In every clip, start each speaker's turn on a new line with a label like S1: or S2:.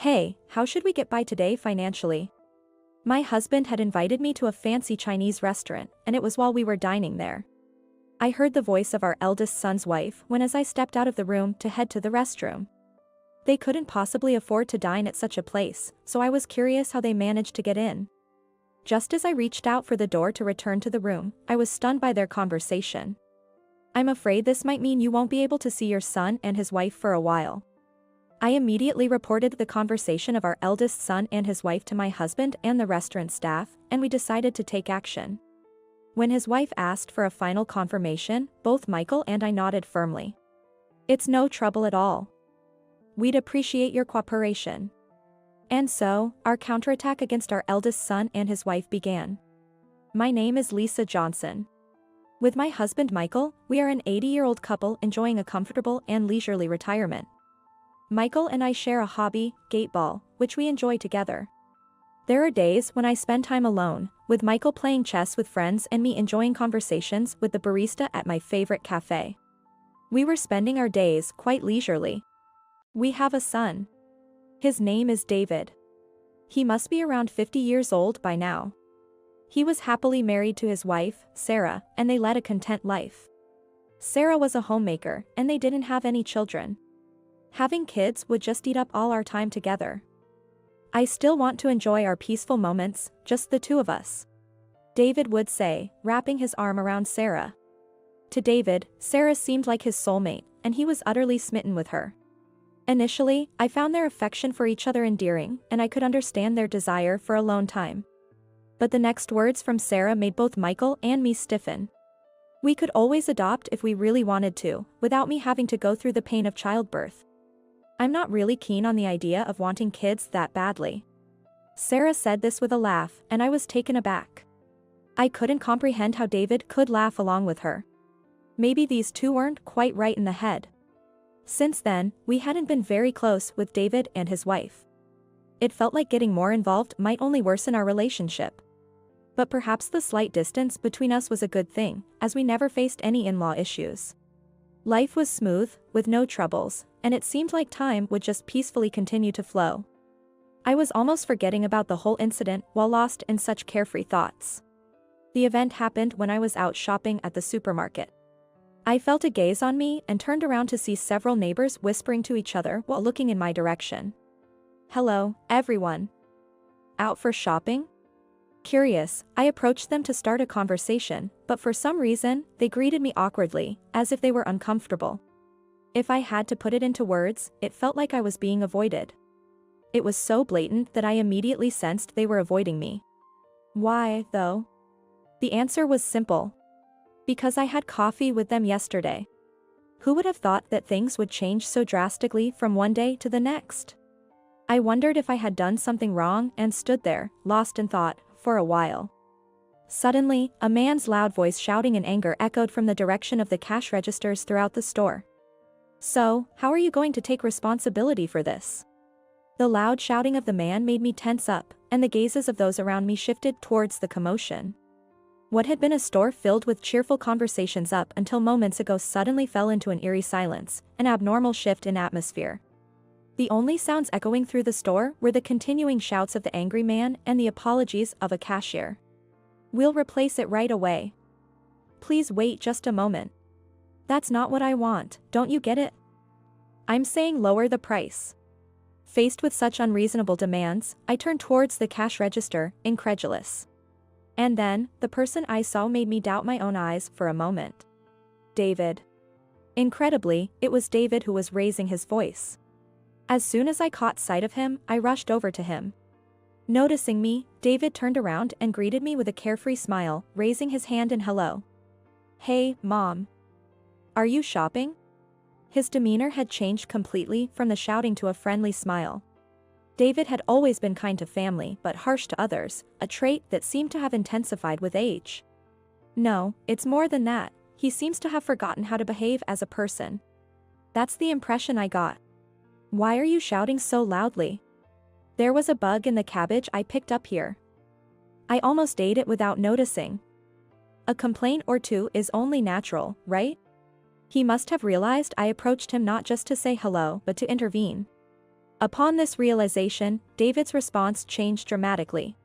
S1: Hey, how should we get by today financially? My husband had invited me to a fancy Chinese restaurant, and it was while we were dining there. I heard the voice of our eldest son's wife when as I stepped out of the room to head to the restroom. They couldn't possibly afford to dine at such a place, so I was curious how they managed to get in. Just as I reached out for the door to return to the room, I was stunned by their conversation. I'm afraid this might mean you won't be able to see your son and his wife for a while. I immediately reported the conversation of our eldest son and his wife to my husband and the restaurant staff, and we decided to take action. When his wife asked for a final confirmation, both Michael and I nodded firmly. It's no trouble at all. We'd appreciate your cooperation. And so, our counterattack against our eldest son and his wife began. My name is Lisa Johnson. With my husband Michael, we are an 80-year-old couple enjoying a comfortable and leisurely retirement. Michael and I share a hobby, gateball, which we enjoy together. There are days when I spend time alone, with Michael playing chess with friends and me enjoying conversations with the barista at my favorite cafe. We were spending our days quite leisurely. We have a son. His name is David. He must be around 50 years old by now. He was happily married to his wife, Sarah, and they led a content life. Sarah was a homemaker, and they didn't have any children. Having kids would just eat up all our time together. I still want to enjoy our peaceful moments, just the two of us, David would say, wrapping his arm around Sarah. To David, Sarah seemed like his soulmate, and he was utterly smitten with her. Initially, I found their affection for each other endearing, and I could understand their desire for alone time. But the next words from Sarah made both Michael and me stiffen. We could always adopt if we really wanted to, without me having to go through the pain of childbirth. I'm not really keen on the idea of wanting kids that badly. Sarah said this with a laugh, and I was taken aback. I couldn't comprehend how David could laugh along with her. Maybe these two weren't quite right in the head. Since then, we hadn't been very close with David and his wife. It felt like getting more involved might only worsen our relationship. But perhaps the slight distance between us was a good thing, as we never faced any in-law issues. Life was smooth, with no troubles, and it seemed like time would just peacefully continue to flow. I was almost forgetting about the whole incident while lost in such carefree thoughts. The event happened when I was out shopping at the supermarket. I felt a gaze on me and turned around to see several neighbors whispering to each other while looking in my direction. Hello, everyone. Out for shopping? Curious, I approached them to start a conversation, but for some reason, they greeted me awkwardly, as if they were uncomfortable. If I had to put it into words, it felt like I was being avoided. It was so blatant that I immediately sensed they were avoiding me. Why, though? The answer was simple. Because I had coffee with them yesterday. Who would have thought that things would change so drastically from one day to the next? I wondered if I had done something wrong and stood there, lost in thought, for a while. Suddenly, a man's loud voice shouting in anger echoed from the direction of the cash registers throughout the store. So, how are you going to take responsibility for this? The loud shouting of the man made me tense up, and the gazes of those around me shifted towards the commotion. What had been a store filled with cheerful conversations up until moments ago suddenly fell into an eerie silence, an abnormal shift in atmosphere. The only sounds echoing through the store were the continuing shouts of the angry man and the apologies of a cashier. We'll replace it right away. Please wait just a moment. That's not what I want, don't you get it? I'm saying lower the price. Faced with such unreasonable demands, I turned towards the cash register, incredulous. And then, the person I saw made me doubt my own eyes for a moment. David. Incredibly, it was David who was raising his voice. As soon as I caught sight of him, I rushed over to him. Noticing me, David turned around and greeted me with a carefree smile, raising his hand in hello. Hey, Mom. Are you shopping? His demeanor had changed completely from the shouting to a friendly smile. David had always been kind to family but harsh to others, a trait that seemed to have intensified with age. No, it's more than that, he seems to have forgotten how to behave as a person. That's the impression I got. Why are you shouting so loudly? There was a bug in the cabbage I picked up here. I almost ate it without noticing. A complaint or two is only natural, right? He must have realized I approached him not just to say hello but to intervene. Upon this realization, David's response changed dramatically.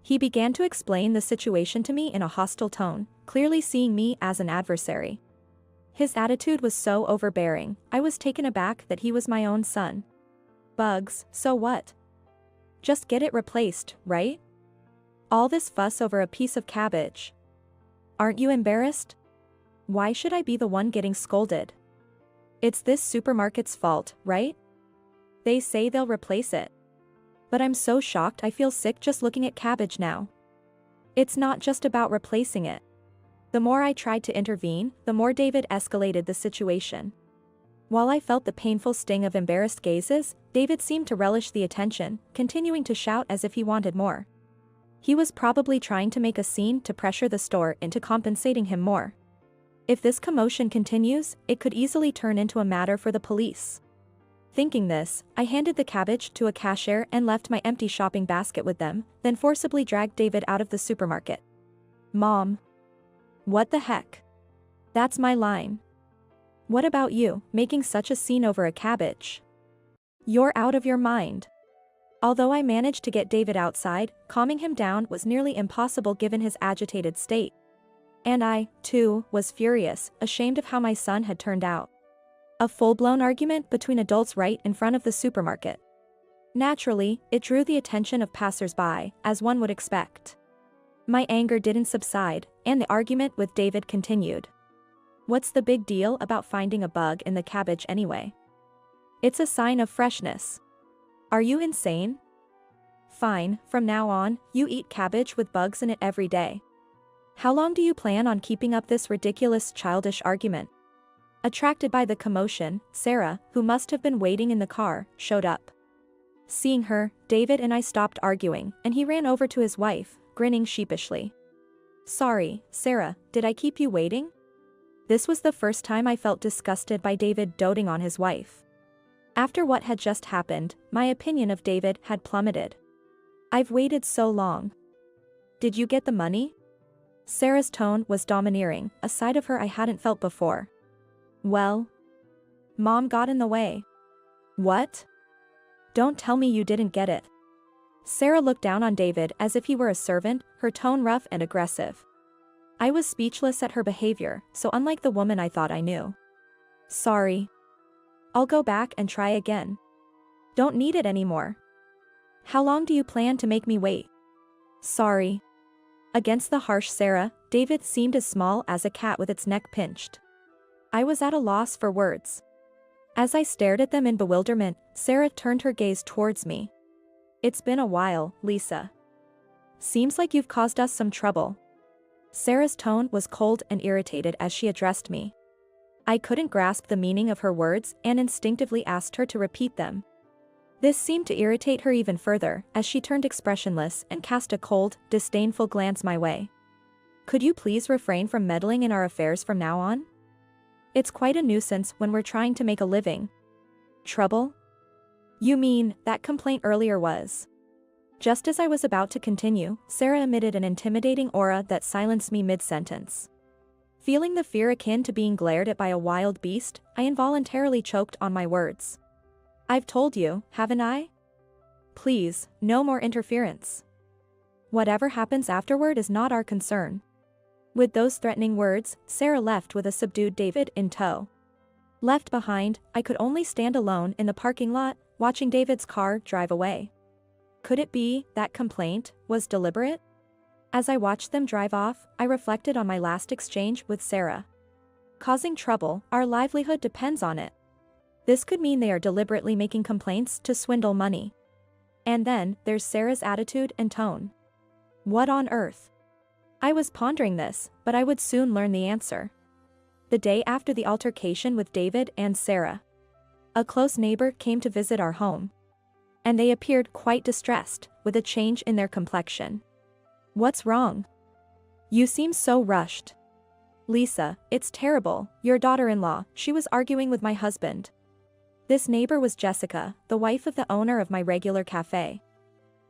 S1: He began to explain the situation to me in a hostile tone, clearly seeing me as an adversary. His attitude was so overbearing, I was taken aback that he was my own son. Bugs, so what? Just get it replaced, right? All this fuss over a piece of cabbage. Aren't you embarrassed? Why should I be the one getting scolded? It's this supermarket's fault, right? They say they'll replace it. But I'm so shocked I feel sick just looking at cabbage now. It's not just about replacing it. The more I tried to intervene, the more David escalated the situation. While I felt the painful sting of embarrassed gazes, David seemed to relish the attention, continuing to shout as if he wanted more. He was probably trying to make a scene to pressure the store into compensating him more. If this commotion continues, it could easily turn into a matter for the police. Thinking this, I handed the cabbage to a cashier and left my empty shopping basket with them, then forcibly dragged David out of the supermarket. Mom. What the heck? That's my line. What about you, making such a scene over a cabbage? You're out of your mind. Although I managed to get David outside, calming him down was nearly impossible given his agitated state. And I, too, was furious, ashamed of how my son had turned out. A full-blown argument between adults right in front of the supermarket. Naturally, it drew the attention of passers-by, as one would expect. My anger didn't subside, and the argument with David continued. What's the big deal about finding a bug in the cabbage anyway? It's a sign of freshness. Are you insane? Fine, from now on, you eat cabbage with bugs in it every day. How long do you plan on keeping up this ridiculous childish argument? Attracted by the commotion, Sarah, who must have been waiting in the car, showed up. Seeing her, David and I stopped arguing, and he ran over to his wife, grinning sheepishly. Sorry, Sarah, did I keep you waiting? This was the first time I felt disgusted by David doting on his wife. After what had just happened, my opinion of David had plummeted. I've waited so long. Did you get the money? Sarah's tone was domineering, a side of her I hadn't felt before. Well, Mom got in the way. What? Don't tell me you didn't get it. Sarah looked down on David as if he were a servant, her tone rough and aggressive. I was speechless at her behavior, so unlike the woman I thought I knew. Sorry. I'll go back and try again. Don't need it anymore. How long do you plan to make me wait? Sorry. Against the harsh Sarah, David seemed as small as a cat with its neck pinched. I was at a loss for words. As I stared at them in bewilderment, Sarah turned her gaze towards me. It's been a while, Lisa. Seems like you've caused us some trouble. Sarah's tone was cold and irritated as she addressed me. I couldn't grasp the meaning of her words and instinctively asked her to repeat them. This seemed to irritate her even further, as she turned expressionless and cast a cold, disdainful glance my way. Could you please refrain from meddling in our affairs from now on? It's quite a nuisance when we're trying to make a living. Trouble? You mean, that complaint earlier was. Just as I was about to continue, Sarah emitted an intimidating aura that silenced me mid-sentence. Feeling the fear akin to being glared at by a wild beast, I involuntarily choked on my words. I've told you, haven't I? Please, no more interference. Whatever happens afterward is not our concern. With those threatening words, Sarah left with a subdued David in tow. Left behind, I could only stand alone in the parking lot, watching David's car drive away. Could it be that complaint was deliberate? As I watched them drive off, I reflected on my last exchange with Sarah. Causing trouble, our livelihood depends on it. This could mean they are deliberately making complaints to swindle money. And then, there's Sarah's attitude and tone. What on earth? I was pondering this, but I would soon learn the answer. The day after the altercation with David and Sarah, a close neighbor came to visit our home. And they appeared quite distressed, with a change in their complexion. What's wrong? You seem so rushed. Lisa, it's terrible, your daughter-in-law, she was arguing with my husband. This neighbor was Jessica, the wife of the owner of my regular cafe.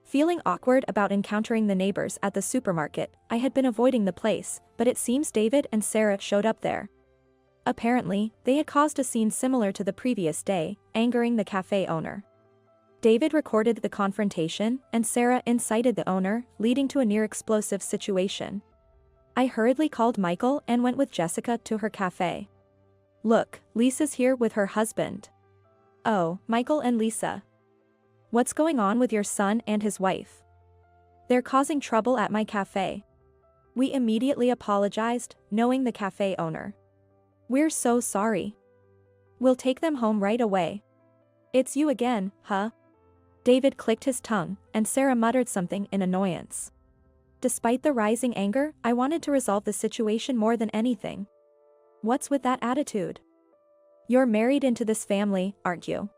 S1: Feeling awkward about encountering the neighbors at the supermarket, I had been avoiding the place, but it seems David and Sarah showed up there. Apparently, they had caused a scene similar to the previous day, angering the cafe owner. David recorded the confrontation, and Sarah incited the owner, leading to a near-explosive situation. I hurriedly called Michael and went with Jessica to her cafe. Look, Lisa's here with her husband. Oh, Michael and Lisa. What's going on with your son and his wife? They're causing trouble at my cafe. We immediately apologized, knowing the cafe owner. We're so sorry. We'll take them home right away. It's you again, huh? David clicked his tongue, and Sarah muttered something in annoyance. Despite the rising anger, I wanted to resolve the situation more than anything. What's with that attitude? You're married into this family, aren't you?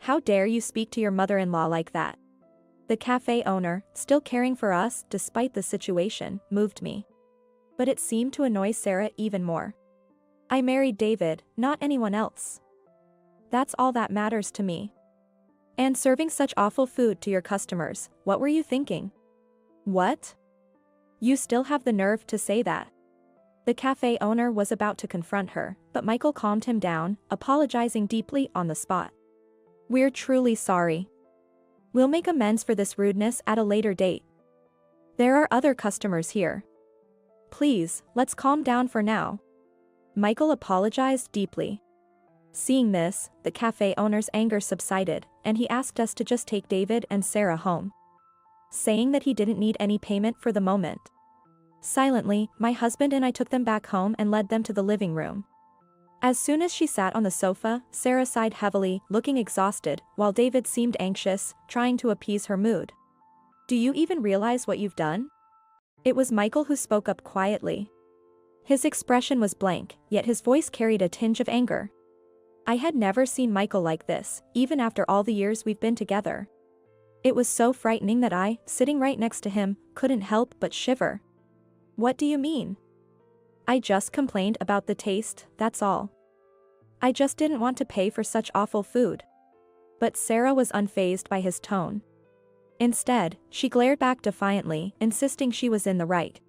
S1: How dare you speak to your mother-in-law like that? The cafe owner, still caring for us despite the situation, moved me. But it seemed to annoy Sarah even more. I married David, not anyone else. That's all that matters to me. And serving such awful food to your customers, what were you thinking? What? You still have the nerve to say that? The cafe owner was about to confront her, but Michael calmed him down, apologizing deeply on the spot. We're truly sorry. We'll make amends for this rudeness at a later date. There are other customers here. Please, let's calm down for now. Michael apologized deeply. Seeing this, the cafe owner's anger subsided, and he asked us to just take David and Sarah home, saying that he didn't need any payment for the moment. Silently, my husband and I took them back home and led them to the living room. As soon as she sat on the sofa, Sarah sighed heavily, looking exhausted, while David seemed anxious, trying to appease her mood. Do you even realize what you've done? It was Michael who spoke up quietly. His expression was blank, yet his voice carried a tinge of anger. I had never seen Michael like this, even after all the years we've been together. It was so frightening that I, sitting right next to him, couldn't help but shiver. What do you mean? I just complained about the taste, that's all. I just didn't want to pay for such awful food. But Sarah was unfazed by his tone. Instead, she glared back defiantly, insisting she was in the right.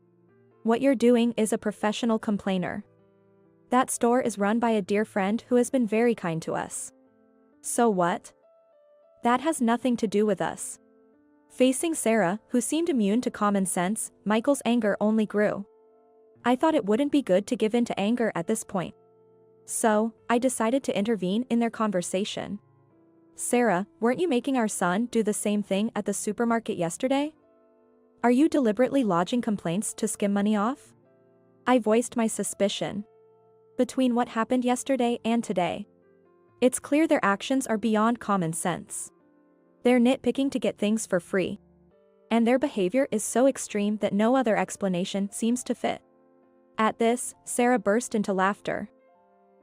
S1: What you're doing is a professional complainer. That store is run by a dear friend who has been very kind to us. So what? That has nothing to do with us. Facing Sarah, who seemed immune to common sense, Michael's anger only grew. I thought it wouldn't be good to give in to anger at this point. So, I decided to intervene in their conversation. Sarah, weren't you making our son do the same thing at the supermarket yesterday? Are you deliberately lodging complaints to skim money off? I voiced my suspicion. Between what happened yesterday and today, it's clear their actions are beyond common sense. They're nitpicking to get things for free. And their behavior is so extreme that no other explanation seems to fit. At this, Sarah burst into laughter.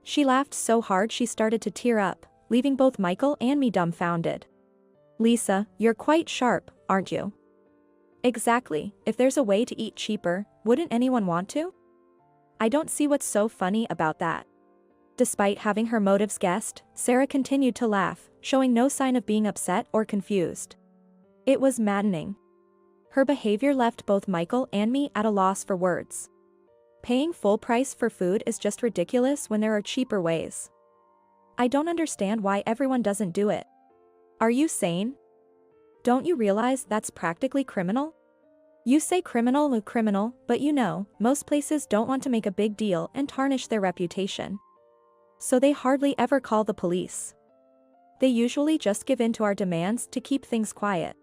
S1: She laughed so hard she started to tear up, leaving both Michael and me dumbfounded. Lisa, you're quite sharp, aren't you? Exactly, if there's a way to eat cheaper, wouldn't anyone want to? I don't see what's so funny about that. Despite having her motives guessed, Sarah continued to laugh, showing no sign of being upset or confused. It was maddening. Her behavior left both Michael and me at a loss for words. Paying full price for food is just ridiculous when there are cheaper ways. I don't understand why everyone doesn't do it. Are you sane? Don't you realize that's practically criminal? You say criminal, but you know, most places don't want to make a big deal and tarnish their reputation. So they hardly ever call the police. They usually just give in to our demands to keep things quiet.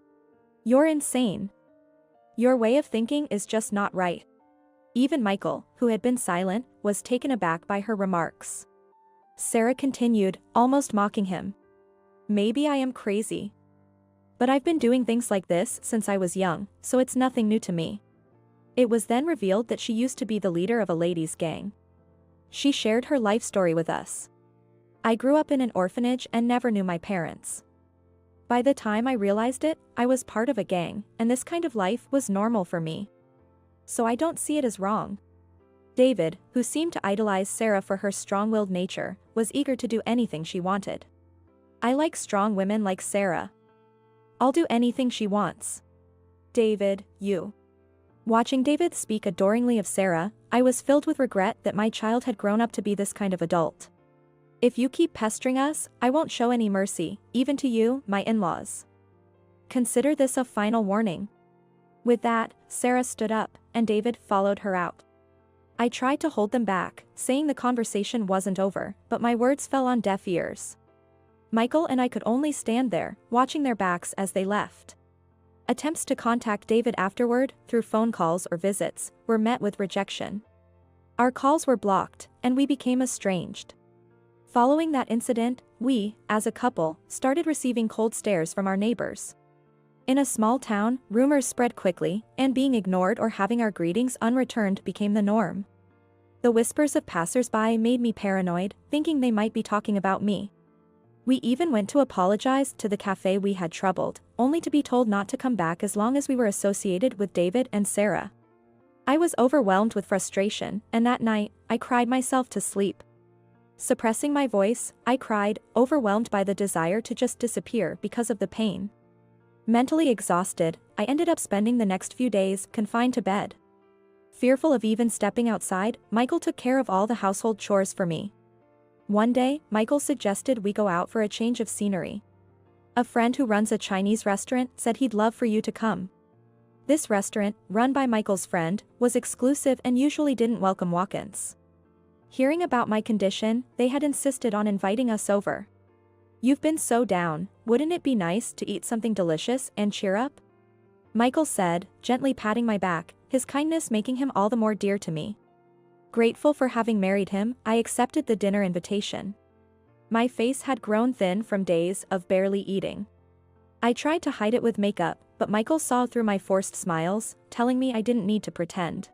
S1: You're insane. Your way of thinking is just not right. Even Michael, who had been silent, was taken aback by her remarks. Sarah continued, almost mocking him. Maybe I am crazy. But I've been doing things like this since I was young, so it's nothing new to me. It was then revealed that she used to be the leader of a ladies' gang. She shared her life story with us. I grew up in an orphanage and never knew my parents. By the time I realized it, I was part of a gang, and this kind of life was normal for me. So I don't see it as wrong. David, who seemed to idolize Sarah for her strong-willed nature, was eager to do anything she wanted. I like strong women like Sarah. I'll do anything she wants. David, you. Watching David speak adoringly of Sarah, I was filled with regret that my child had grown up to be this kind of adult. If you keep pestering us, I won't show any mercy, even to you, my in-laws. Consider this a final warning." With that, Sarah stood up, and David followed her out. I tried to hold them back, saying the conversation wasn't over, but my words fell on deaf ears. Michael and I could only stand there, watching their backs as they left. Attempts to contact David afterward, through phone calls or visits, were met with rejection. Our calls were blocked, and we became estranged. Following that incident, we, as a couple, started receiving cold stares from our neighbors. In a small town, rumors spread quickly, and being ignored or having our greetings unreturned became the norm. The whispers of passers-by made me paranoid, thinking they might be talking about me. We even went to apologize to the cafe we had troubled, only to be told not to come back as long as we were associated with David and Sarah. I was overwhelmed with frustration, and that night, I cried myself to sleep. Suppressing my voice, I cried, overwhelmed by the desire to just disappear because of the pain. Mentally exhausted, I ended up spending the next few days confined to bed. Fearful of even stepping outside, Michael took care of all the household chores for me. One day, Michael suggested we go out for a change of scenery. A friend who runs a Chinese restaurant said he'd love for you to come. This restaurant, run by Michael's friend, was exclusive and usually didn't welcome walk-ins. Hearing about my condition, they had insisted on inviting us over. "You've been so down, wouldn't it be nice to eat something delicious and cheer up?" Michael said, gently patting my back, his kindness making him all the more dear to me. Grateful for having married him, I accepted the dinner invitation. My face had grown thin from days of barely eating. I tried to hide it with makeup, but Michael saw through my forced smiles, telling me I didn't need to pretend.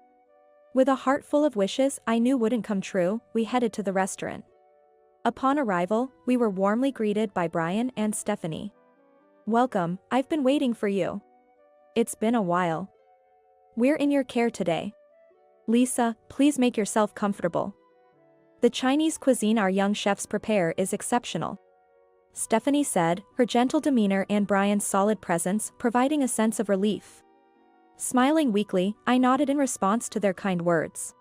S1: With a heart full of wishes I knew wouldn't come true, we headed to the restaurant. Upon arrival, we were warmly greeted by Brian and Stephanie. "Welcome, I've been waiting for you. It's been a while. We're in your care today. Lisa, please make yourself comfortable. The Chinese cuisine our young chefs prepare is exceptional," Stephanie said, her gentle demeanor and Brian's solid presence providing a sense of relief. Smiling weakly, I nodded in response to their kind words.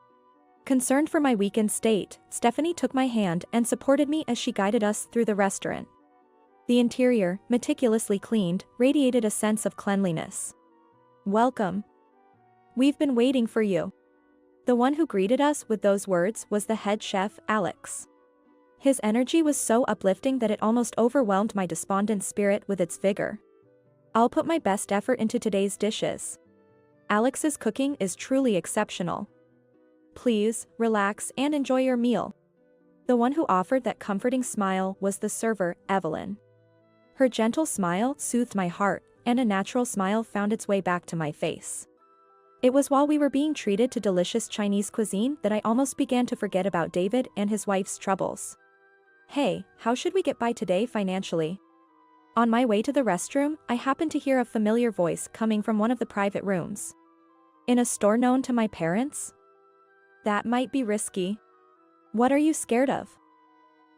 S1: Concerned for my weakened state, Stephanie took my hand and supported me as she guided us through the restaurant. The interior, meticulously cleaned, radiated a sense of cleanliness. "Welcome. We've been waiting for you." The one who greeted us with those words was the head chef, Alex. His energy was so uplifting that it almost overwhelmed my despondent spirit with its vigor. "I'll put my best effort into today's dishes. Alex's cooking is truly exceptional. Please, relax and enjoy your meal." The one who offered that comforting smile was the server, Evelyn. Her gentle smile soothed my heart, and a natural smile found its way back to my face. It was while we were being treated to delicious Chinese cuisine that I almost began to forget about David and his wife's troubles. "Hey, how should we get by today financially?" On my way to the restroom, I happened to hear a familiar voice coming from one of the private rooms. "In a store known to my parents? That might be risky. What are you scared of?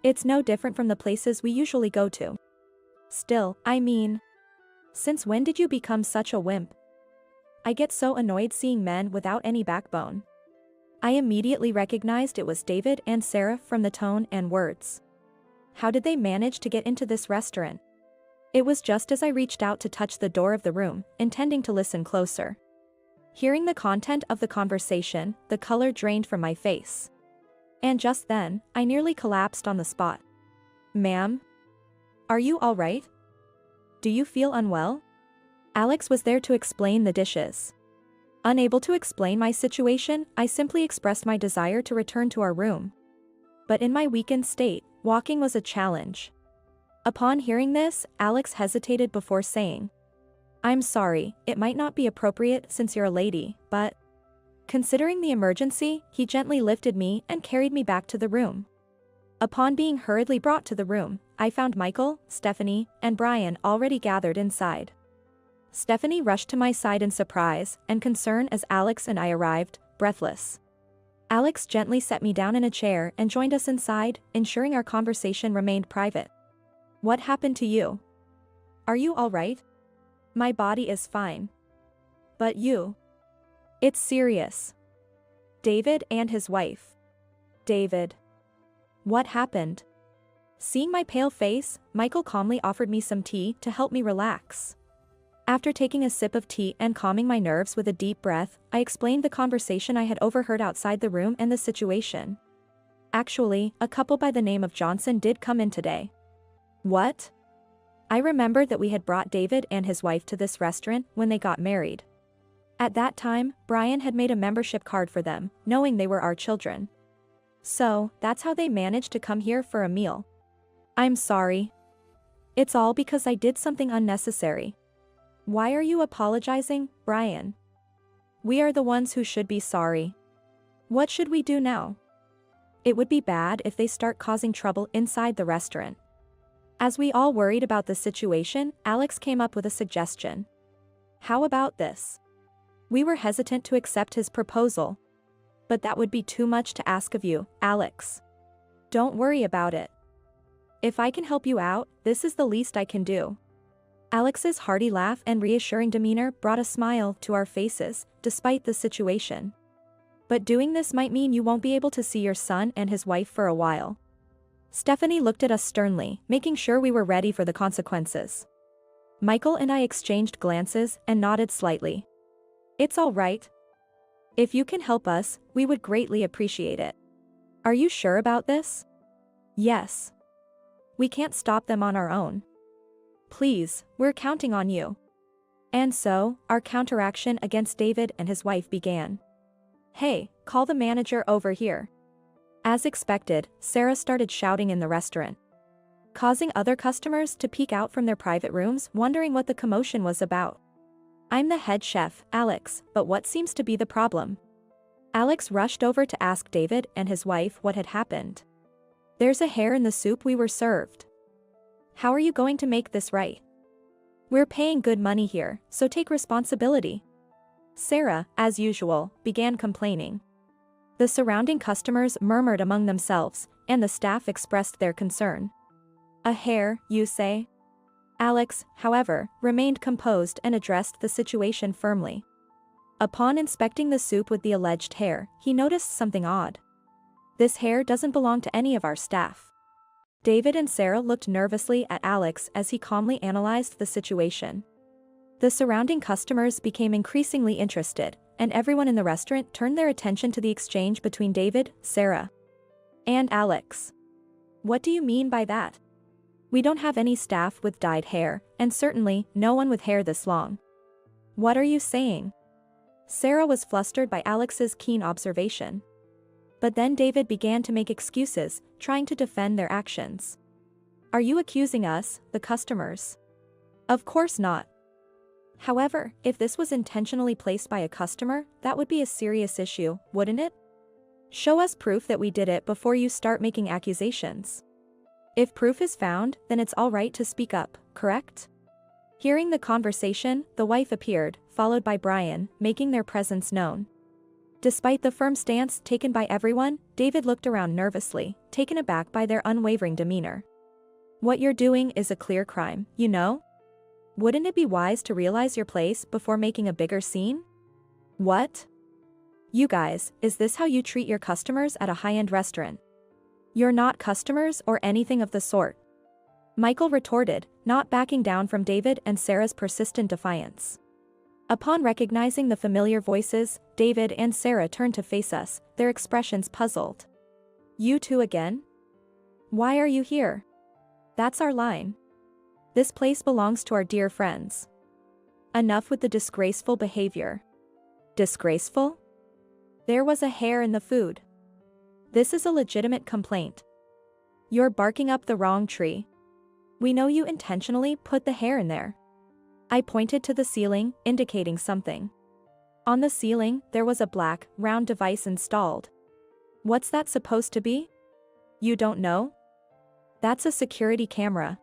S1: It's no different from the places we usually go to. Still, I mean, since when did you become such a wimp? I get so annoyed seeing men without any backbone." I immediately recognized it was David and Sarah from the tone and words. How did they manage to get into this restaurant? It was just as I reached out to touch the door of the room, intending to listen closer. Hearing the content of the conversation, the color drained from my face. And just then, I nearly collapsed on the spot. "Ma'am? Are you all right? Do you feel unwell?" Alex was there to explain the dishes. Unable to explain my situation, I simply expressed my desire to return to our room. But in my weakened state, walking was a challenge. Upon hearing this, Alex hesitated before saying, "I'm sorry, it might not be appropriate since you're a lady, but..." Considering the emergency, he gently lifted me and carried me back to the room. Upon being hurriedly brought to the room, I found Michael, Stephanie, and Brian already gathered inside. Stephanie rushed to my side in surprise and concern as Alex and I arrived, breathless. Alex gently set me down in a chair and joined us inside, ensuring our conversation remained private. "What happened to you? Are you all right?" "My body is fine. But you?" "It's serious." "David and his wife." "David. What happened?" Seeing my pale face, Michael calmly offered me some tea to help me relax. After taking a sip of tea and calming my nerves with a deep breath, I explained the conversation I had overheard outside the room and the situation. Actually, a couple by the name of Johnson did come in today. What? I remembered that we had brought David and his wife to this restaurant when they got married. At that time, Brian had made a membership card for them, knowing they were our children. So, that's how they managed to come here for a meal. I'm sorry. It's all because I did something unnecessary. Why are you apologizing, Brian? We are the ones who should be sorry. What should we do now? It would be bad if they start causing trouble inside the restaurant. As we all worried about the situation, Alex came up with a suggestion. How about this? We were hesitant to accept his proposal. But that would be too much to ask of you, Alex. Don't worry about it. If I can help you out, this is the least I can do. Alex's hearty laugh and reassuring demeanor brought a smile to our faces, despite the situation. But doing this might mean you won't be able to see your son and his wife for a while. Stephanie looked at us sternly, making sure we were ready for the consequences. Michael and I exchanged glances and nodded slightly. It's all right. If you can help us, we would greatly appreciate it. Are you sure about this? Yes. We can't stop them on our own. Please, we're counting on you. And so, our counteraction against David and his wife began. Hey, call the manager over here. As expected, Sarah started shouting in the restaurant, causing other customers to peek out from their private rooms wondering what the commotion was about. I'm the head chef, Alex, but what seems to be the problem? Alex rushed over to ask David and his wife what had happened. There's a hair in the soup we were served. How are you going to make this right? We're paying good money here, so take responsibility. Sarah, as usual, began complaining. The surrounding customers murmured among themselves, and the staff expressed their concern. A hair, you say? Alex, however, remained composed and addressed the situation firmly. Upon inspecting the soup with the alleged hair, he noticed something odd. This hair doesn't belong to any of our staff. David and Sarah looked nervously at Alex as he calmly analyzed the situation. The surrounding customers became increasingly interested, and everyone in the restaurant turned their attention to the exchange between David, Sarah, and Alex. What do you mean by that? We don't have any staff with dyed hair, and certainly no one with hair this long. What are you saying? Sarah was flustered by Alex's keen observation. But then David began to make excuses, trying to defend their actions. Are you accusing us, the customers? Of course not. However, if this was intentionally placed by a customer, that would be a serious issue, wouldn't it? Show us proof that we did it before you start making accusations. If proof is found, then it's all right to speak up, correct? Hearing the conversation, the wife appeared, followed by Brian, making their presence known. Despite the firm stance taken by everyone, David looked around nervously, taken aback by their unwavering demeanor. What you're doing is a clear crime, you know? Wouldn't it be wise to realize your place before making a bigger scene? What? You guys, is this how you treat your customers at a high-end restaurant? You're not customers or anything of the sort. Michael retorted, not backing down from David and Sarah's persistent defiance. Upon recognizing the familiar voices, David and Sarah turned to face us, their expressions puzzled. You two again? Why are you here? That's our line. This place belongs to our dear friends. Enough with the disgraceful behavior. Disgraceful? There was a hair in the food. This is a legitimate complaint. You're barking up the wrong tree. We know you intentionally put the hair in there. I pointed to the ceiling, indicating something. On the ceiling, there was a black, round device installed. What's that supposed to be? You don't know? That's a security camera.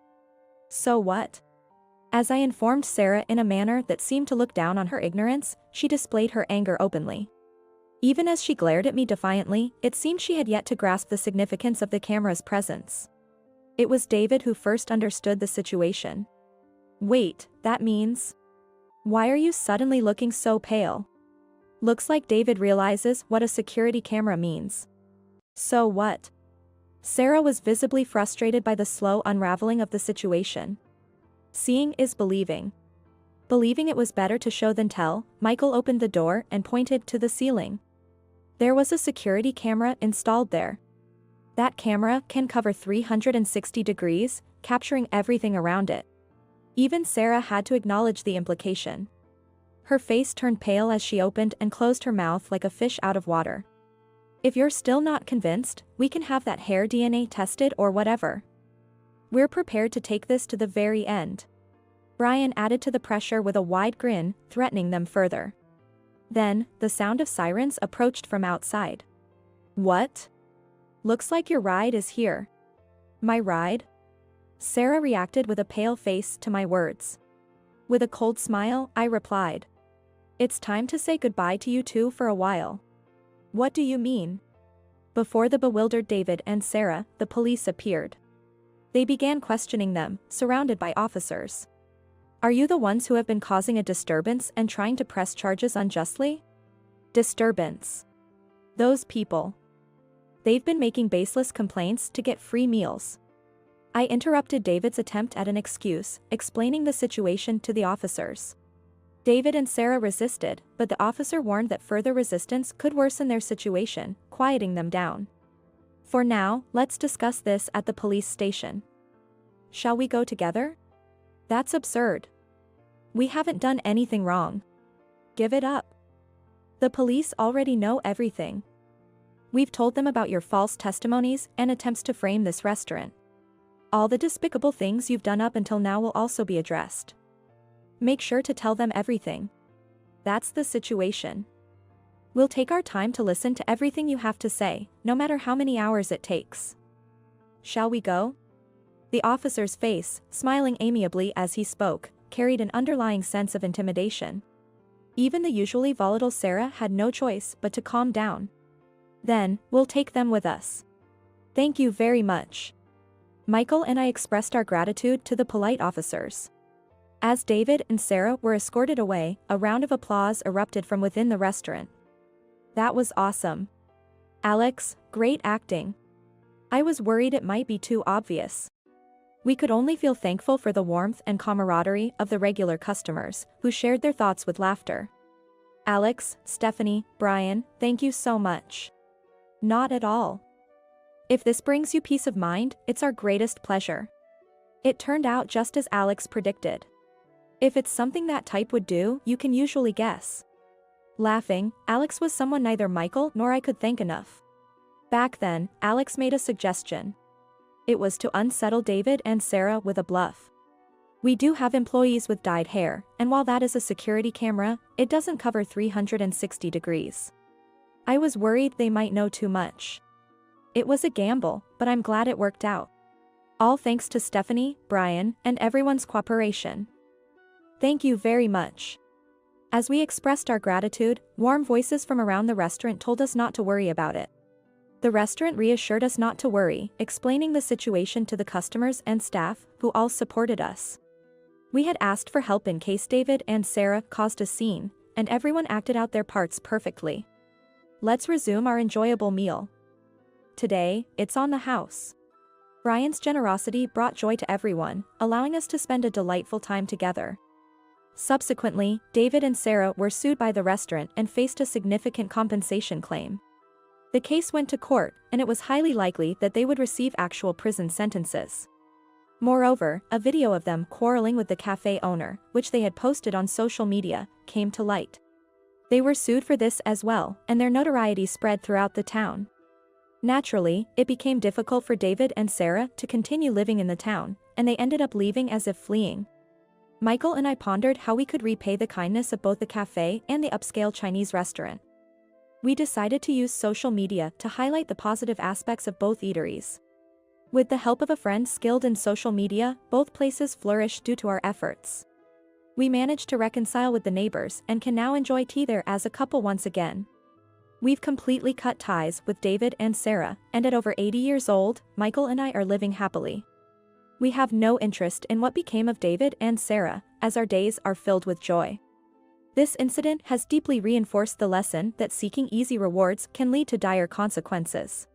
S1: So what? As I informed Sarah in a manner that seemed to look down on her ignorance, she displayed her anger openly. Even as she glared at me defiantly, it seemed she had yet to grasp the significance of the camera's presence. It was David who first understood the situation. Wait, that means? Why are you suddenly looking so pale? Looks like David realizes what a security camera means. So what? Sarah was visibly frustrated by the slow unraveling of the situation. Seeing is believing. Believing it was better to show than tell, Michael opened the door and pointed to the ceiling. There was a security camera installed there. That camera can cover 360 degrees, capturing everything around it. Even Sarah had to acknowledge the implication. Her face turned pale as she opened and closed her mouth like a fish out of water. If you're still not convinced, we can have that hair DNA tested or whatever. We're prepared to take this to the very end. Brian added to the pressure with a wide grin, threatening them further. Then, the sound of sirens approached from outside. What? Looks like your ride is here. My ride? Sarah reacted with a pale face to my words. With a cold smile, I replied. It's time to say goodbye to you two for a while. What do you mean? Before the bewildered David and Sarah, the police appeared. They began questioning them, surrounded by officers. Are you the ones who have been causing a disturbance and trying to press charges unjustly? Disturbance. Those people. They've been making baseless complaints to get free meals. I interrupted David's attempt at an excuse, explaining the situation to the officers. David and Sarah resisted, but the officer warned that further resistance could worsen their situation, quieting them down. For now, let's discuss this at the police station. Shall we go together? That's absurd. We haven't done anything wrong. Give it up. The police already know everything. We've told them about your false testimonies and attempts to frame this restaurant. All the despicable things you've done up until now will also be addressed. Make sure to tell them everything. That's the situation. We'll take our time to listen to everything you have to say, no matter how many hours it takes. Shall we go? The officer's face, smiling amiably as he spoke, carried an underlying sense of intimidation. Even the usually volatile Sarah had no choice but to calm down. Then, we'll take them with us. Thank you very much. Michael and I expressed our gratitude to the polite officers. As David and Sarah were escorted away, a round of applause erupted from within the restaurant. That was awesome. Alex, great acting. I was worried it might be too obvious. We could only feel thankful for the warmth and camaraderie of the regular customers, who shared their thoughts with laughter. Alex, Stephanie, Brian, thank you so much. Not at all. If this brings you peace of mind, it's our greatest pleasure. It turned out just as Alex predicted. If it's something that type would do, you can usually guess. Laughing, Alex was someone neither Michael nor I could thank enough. Back then, Alex made a suggestion. It was to unsettle David and Sarah with a bluff. We do have employees with dyed hair, and while that is a security camera, it doesn't cover 360 degrees. I was worried they might know too much. It was a gamble, but I'm glad it worked out. All thanks to Stephanie, Brian, and everyone's cooperation. Thank you very much. As we expressed our gratitude, warm voices from around the restaurant told us not to worry about it. The restaurant reassured us not to worry, explaining the situation to the customers and staff, who all supported us. We had asked for help in case David and Sarah caused a scene, and everyone acted out their parts perfectly. Let's resume our enjoyable meal. Today, it's on the house. Brian's generosity brought joy to everyone, allowing us to spend a delightful time together. Subsequently, David and Sarah were sued by the restaurant and faced a significant compensation claim. The case went to court, and it was highly likely that they would receive actual prison sentences. Moreover, a video of them quarreling with the cafe owner, which they had posted on social media, came to light. They were sued for this as well, and their notoriety spread throughout the town. Naturally, it became difficult for David and Sarah to continue living in the town, and they ended up leaving as if fleeing. Michael and I pondered how we could repay the kindness of both the cafe and the upscale Chinese restaurant. We decided to use social media to highlight the positive aspects of both eateries. With the help of a friend skilled in social media, both places flourished due to our efforts. We managed to reconcile with the neighbors and can now enjoy tea there as a couple once again. We've completely cut ties with David and Sarah, and at over 80 years old, Michael and I are living happily. We have no interest in what became of David and Sarah, as our days are filled with joy. This incident has deeply reinforced the lesson that seeking easy rewards can lead to dire consequences.